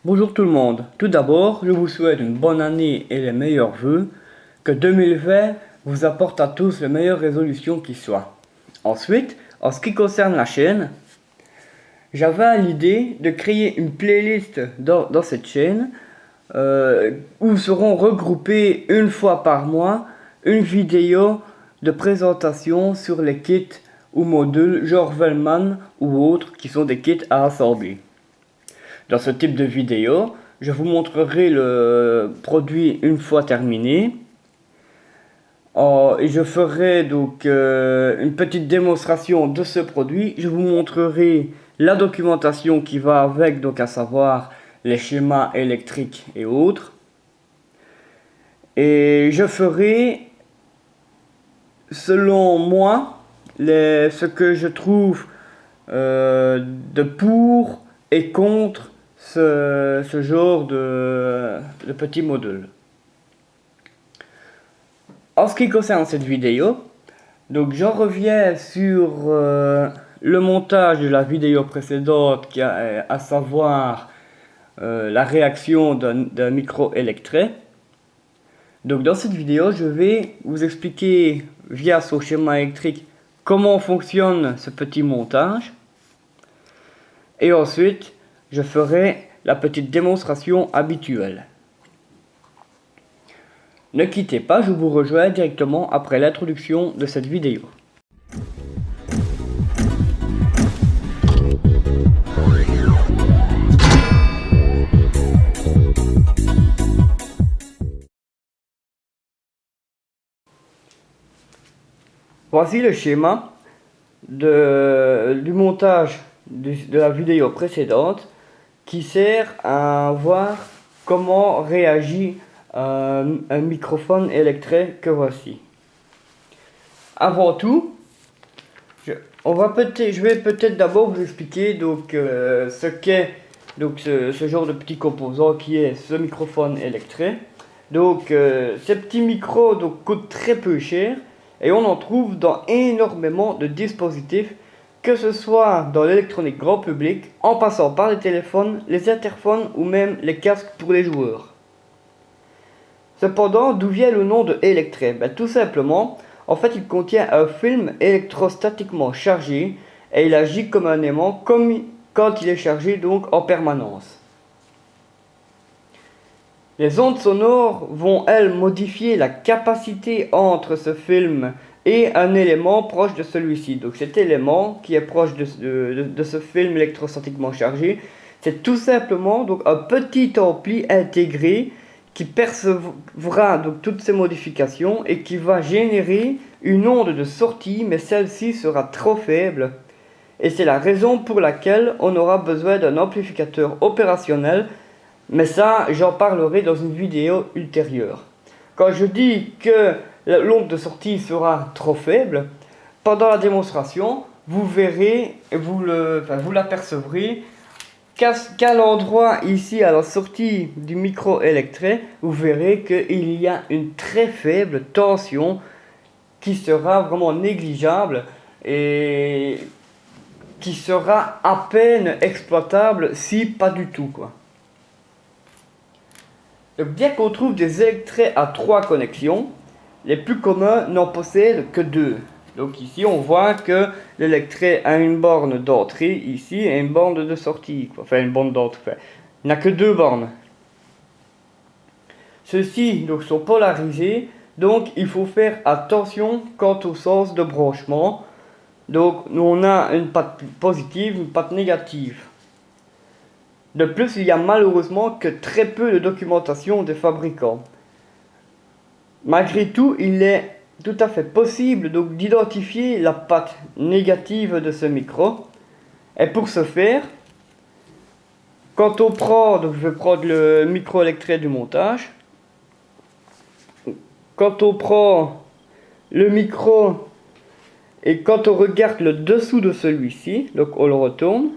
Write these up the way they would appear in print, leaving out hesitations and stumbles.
Bonjour tout le monde. Tout d'abord, je vous souhaite une bonne année et les meilleurs vœux. Que 2020 vous apporte à tous les meilleures résolutions qui soient. Ensuite, en ce qui concerne la chaîne, j'avais l'idée de créer une playlist dans cette chaîne où seront regroupées une fois par mois une vidéo de présentation sur les kits ou modules genre Wellman ou autres qui sont des kits à assembler. Dans ce type de vidéo, je vous montrerai le produit une fois terminé. Et je ferai donc une petite démonstration de ce produit. Je vous montrerai la documentation qui va avec, donc à savoir les schémas électriques et autres. Et je ferai, selon moi, ce que je trouve de pour et contre ce genre de petit module. En ce qui concerne cette vidéo, donc j'en reviens sur le montage de la vidéo précédente, à savoir la réaction d'un micro électret. Donc dans cette vidéo, je vais vous expliquer via son schéma électrique comment fonctionne ce petit montage. Et ensuite, je ferai la petite démonstration habituelle. Ne quittez pas, je vous rejoins directement après l'introduction de cette vidéo. Voici le schéma du montage de la vidéo précédente qui sert à voir comment réagit un microphone électrique que voici. Avant tout, je vais peut-être d'abord vous expliquer donc ce qu'est donc ce genre de petit composant qui est ce microphone électrique. Donc ces petits micros donc coûtent très peu cher et on en trouve dans énormément de dispositifs, que ce soit dans l'électronique grand public, en passant par les téléphones, les interphones ou même les casques pour les joueurs. Cependant, d'où vient le nom de électret? Tout simplement, en fait, il contient un film électrostatiquement chargé et il agit comme un aimant comme quand il est chargé donc en permanence. Les ondes sonores vont, elles, modifier la capacité entre ce film et un élément proche de celui-ci. Donc cet élément qui est proche de ce film électrostatiquement chargé, c'est tout simplement donc un petit ampli intégré qui percevra donc toutes ces modifications et qui va générer une onde de sortie, mais celle-ci sera trop faible. Et c'est la raison pour laquelle on aura besoin d'un amplificateur opérationnel, mais ça, j'en parlerai dans une vidéo ultérieure. Quand je dis que l'onde de sortie sera trop faible, pendant la démonstration, vous verrez, vous l'apercevrez, qu'à l'endroit ici, à la sortie du micro électrique, vous verrez qu'il y a une très faible tension qui sera vraiment négligeable et qui sera à peine exploitable, si pas du tout, quoi. Donc, bien qu'on trouve des électrets à 3 connexions, les plus communs n'en possèdent que 2. Donc ici on voit que l'électret a une borne d'entrée ici et une borne de sortie, quoi. Enfin une borne d'entrée. Il n'a que 2 bornes. Ceux-ci donc sont polarisés, donc il faut faire attention quant au sens de branchement. Donc nous on a une patte positive, une patte négative. De plus, il y a malheureusement que très peu de documentation des fabricants. Malgré tout, il est tout à fait possible donc d'identifier la patte négative de ce micro. Et pour ce faire, quand on prend, donc je vais prendre le micro électrique du montage. Quand on prend le micro et quand on regarde le dessous de celui-ci, donc on le retourne.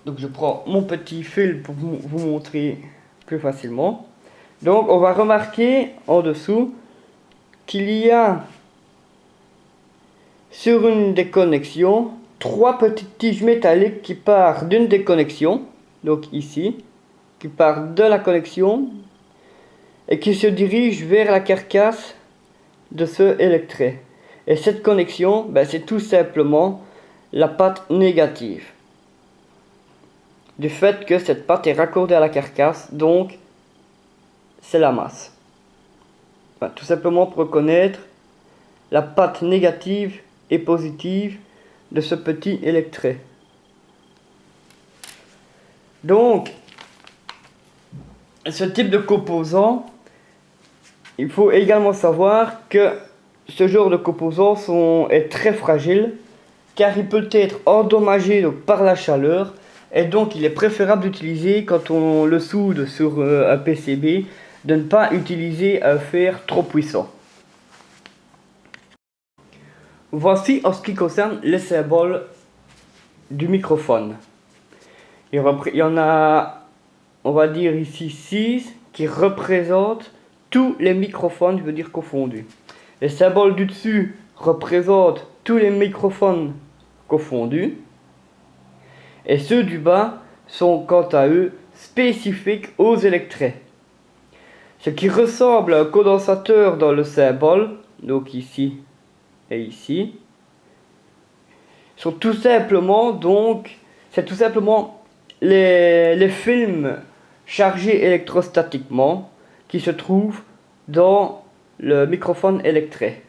Donc je prends mon petit fil pour vous montrer plus facilement. Donc on va remarquer en dessous qu'il y a sur une des connexions trois petites tiges métalliques qui partent d'une des connexions, donc ici, qui partent de la connexion et qui se dirigent vers la carcasse de ce électret. Et cette connexion, c'est tout simplement la patte négative. Du fait que cette patte est raccordée à la carcasse, donc c'est la masse. Tout simplement pour reconnaître la patte négative et positive de ce petit électret. Donc, ce type de composant, il faut également savoir que ce genre de composant est très fragile, car il peut être endommagé par la chaleur, et donc il est préférable d'utiliser, quand on le soude sur un PCB, de ne pas utiliser un fer trop puissant. Voici en ce qui concerne les symboles du microphone. Il y en a, on va dire ici 6 qui représentent tous les microphones, je veux dire confondus. Les symboles du dessus représentent tous les microphones confondus. Et ceux du bas sont quant à eux spécifiques aux électrets. Ce qui ressemble à un condensateur dans le symbole, donc ici et ici, c'est tout simplement les films chargés électrostatiquement qui se trouvent dans le microphone électret.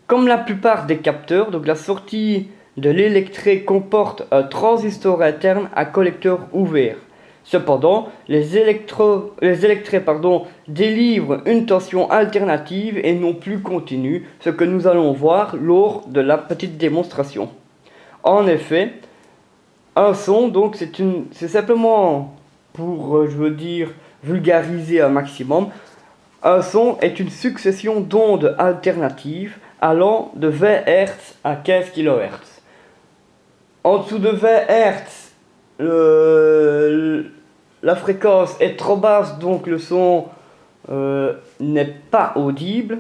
Comme la plupart des capteurs, donc la sortie de l'électret comporte un transistor interne à collecteur ouvert. Cependant, les électrets délivrent une tension alternative et non plus continue, ce que nous allons voir lors de la petite démonstration. En effet, un son, donc c'est simplement pour, vulgariser un maximum, un son est une succession d'ondes alternatives allant de 20 Hz à 15 kHz. En dessous de 20 Hz, la fréquence est trop basse, donc le son n'est pas audible.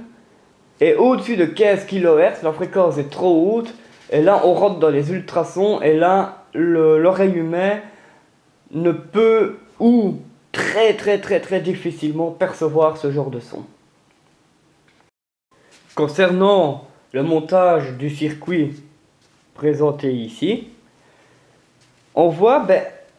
Et au-dessus de 15 kHz, la fréquence est trop haute. Et là, on rentre dans les ultrasons. Et là, l'oreille humaine ne peut ou très difficilement percevoir ce genre de son. Concernant le montage du circuit présenté ici, on voit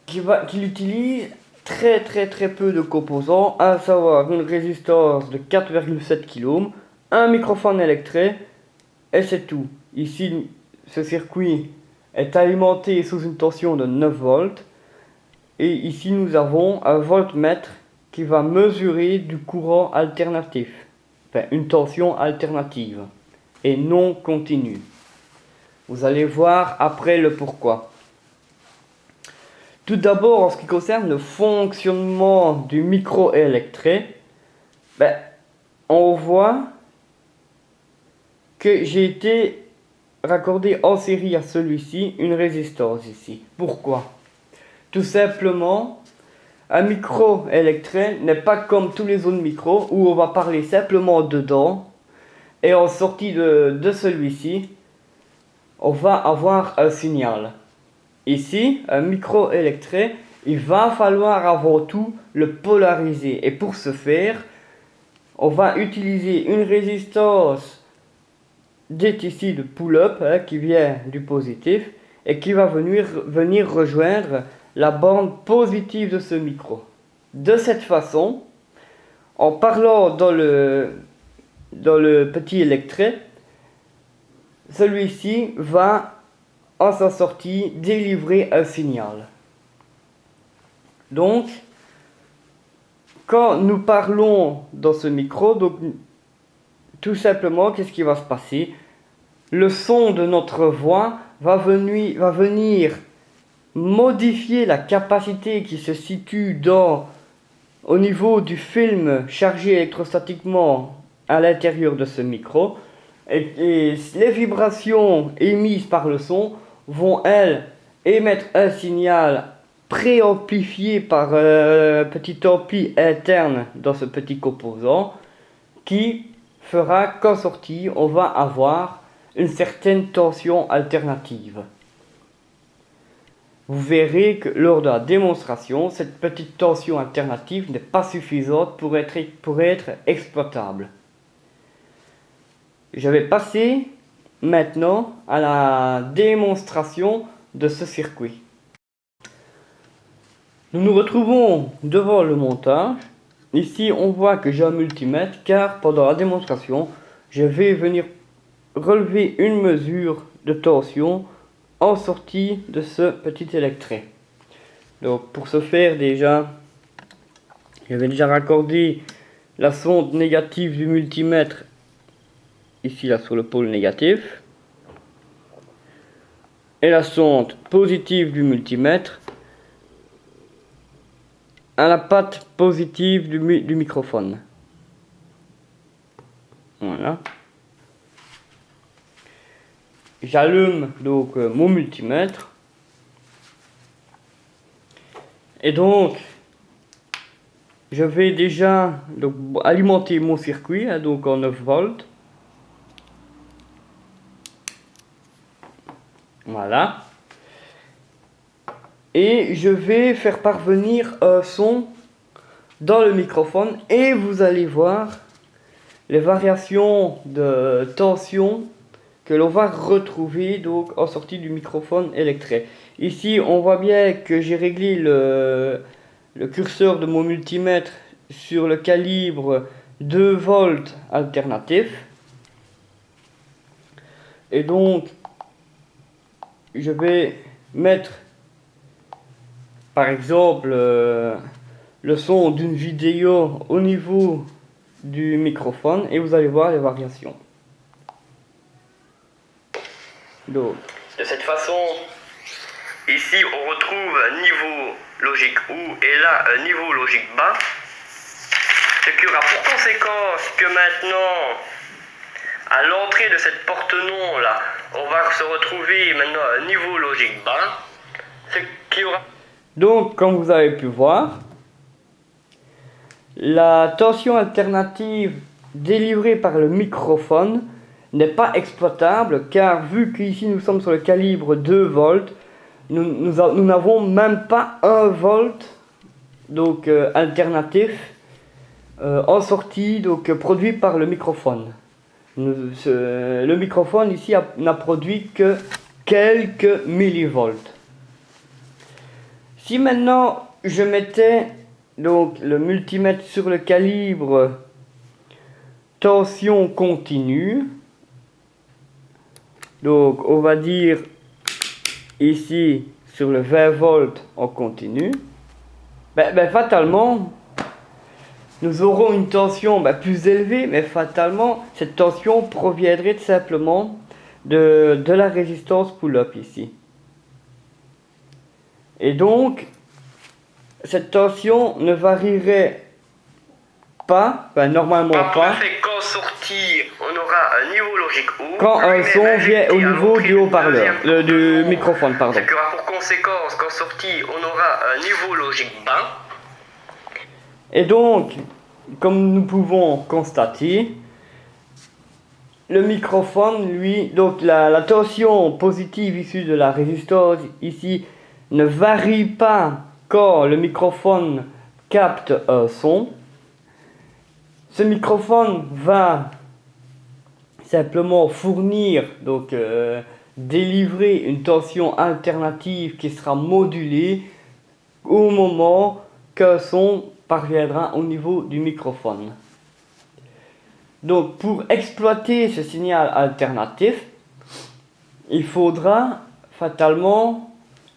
qu'il utilise très peu de composants, à savoir une résistance de 4,7 kΩ, un microphone électret, et c'est tout. Ici, ce circuit est alimenté sous une tension de 9 volts, et ici nous avons un voltmètre qui va mesurer du courant alternatif, une tension alternative, et non continue. Vous allez voir après le pourquoi. Tout d'abord, en ce qui concerne le fonctionnement du micro-électret, on voit que j'ai été raccordé en série à celui-ci une résistance ici. Pourquoi? Tout simplement, un micro-électret n'est pas comme tous les autres micros où on va parler simplement dedans, et en sortie de celui-ci, on va avoir un signal. Ici, un micro-électret, il va falloir avant tout le polariser. Et pour ce faire, on va utiliser une résistance dite ici de pull-up, qui vient du positif, et qui va venir rejoindre la bande positive de ce micro. De cette façon, en parlant dans le petit électret, celui-ci va, en sa sortie, délivrer un signal. Donc, quand nous parlons dans ce micro, tout simplement, qu'est-ce qui va se passer? Le son de notre voix va venir modifier la capacité qui se situe au niveau du film chargé électrostatiquement à l'intérieur de ce micro. Et les vibrations émises par le son vont, elles, émettre un signal préamplifié par un petit ampli interne dans ce petit composant qui fera qu'en sortie, on va avoir une certaine tension alternative. Vous verrez que lors de la démonstration, cette petite tension alternative n'est pas suffisante pour être exploitable. Je vais passer maintenant à la démonstration de ce circuit. Nous nous retrouvons devant le montage. Ici, on voit que j'ai un multimètre car pendant la démonstration, je vais venir relever une mesure de tension en sortie de ce petit électret. Donc pour ce faire déjà, je vais déjà raccorder la sonde négative du multimètre ici là sur le pôle négatif et la sonde positive du multimètre à la patte positive du microphone. Voilà. J'allume donc mon multimètre et donc je vais déjà donc alimenter mon circuit donc en 9 volts. Voilà. Et je vais faire parvenir un son dans le microphone et vous allez voir les variations de tension que l'on va retrouver donc en sortie du microphone électret. Ici on voit bien que j'ai réglé le curseur de mon multimètre sur le calibre 2 volts alternatif. Et donc je vais mettre par exemple le son d'une vidéo au niveau du microphone et vous allez voir les variations. Donc, de cette façon, ici on retrouve un niveau logique haut et là un niveau logique bas. Ce qui aura pour conséquence que maintenant, à l'entrée de cette porte-non là, on va se retrouver maintenant à un niveau logique bas. Ce qui aura... Donc, comme vous avez pu voir, la tension alternative délivrée par le microphone n'est pas exploitable car vu qu'ici nous sommes sur le calibre 2 volts, nous n'avons même pas 1 volt donc alternatif en sortie donc produit par le microphone. Le microphone ici n'a produit que quelques millivolts. Si maintenant je mettais donc le multimètre sur le calibre tension continue, donc on va dire ici sur le 20 volts en continu, fatalement nous aurons une tension plus élevée, mais fatalement cette tension proviendrait tout simplement de la résistance pull-up ici. Et donc cette tension ne varierait pas, normalement pas. Qu'en sortie, on aura un niveau logique haut. Quand un son vient au niveau du haut-parleur, du microphone, pardon. Ce qui aura pour conséquence qu'en sortie, on aura un niveau logique bas. Et donc, comme nous pouvons constater, le microphone, lui, donc la tension positive issue de la résistance ici ne varie pas quand le microphone capte un son. Ce microphone va simplement fournir, donc délivrer une tension alternative qui sera modulée au moment qu'un son parviendra au niveau du microphone. Donc pour exploiter ce signal alternatif, il faudra fatalement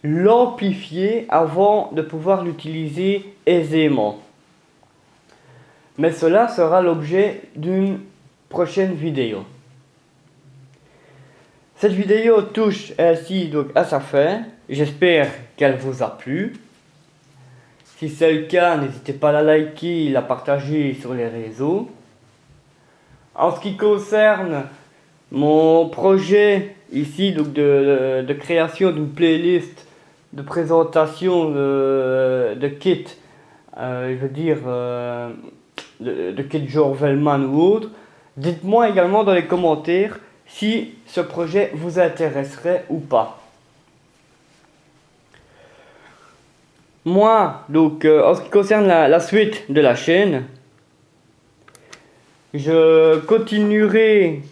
l'amplifier avant de pouvoir l'utiliser aisément. Mais cela sera l'objet d'une prochaine vidéo. Cette vidéo touche ainsi donc à sa fin. J'espère qu'elle vous a plu. Si c'est le cas, n'hésitez pas à la liker et la partager sur les réseaux. En ce qui concerne mon projet ici donc de création d'une playlist de présentation de kits, je veux dire de kits genre Velman ou autre, dites-moi également dans les commentaires si ce projet vous intéresserait ou pas. Moi, donc, en ce qui concerne la suite de la chaîne, je continuerai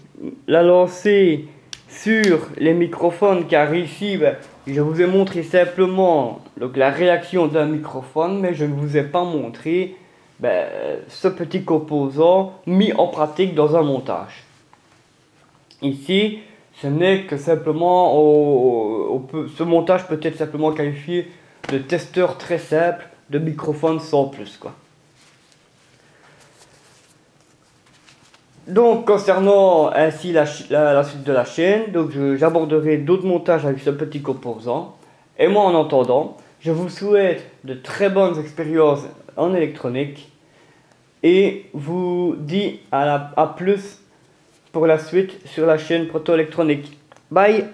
la lancer sur les microphones, car ici, je vous ai montré simplement donc, la réaction d'un microphone, mais je ne vous ai pas montré ce petit composant mis en pratique dans un montage. Ici, ce n'est que simplement, ce montage peut être simplement qualifié de testeur très simple de microphone sans plus, quoi. Donc concernant ainsi la suite de la chaîne, donc j'aborderai d'autres montages avec ce petit composant. Et moi en attendant, je vous souhaite de très bonnes expériences en électronique et vous dis à plus pour la suite sur la chaîne Proto Électronique. Bye!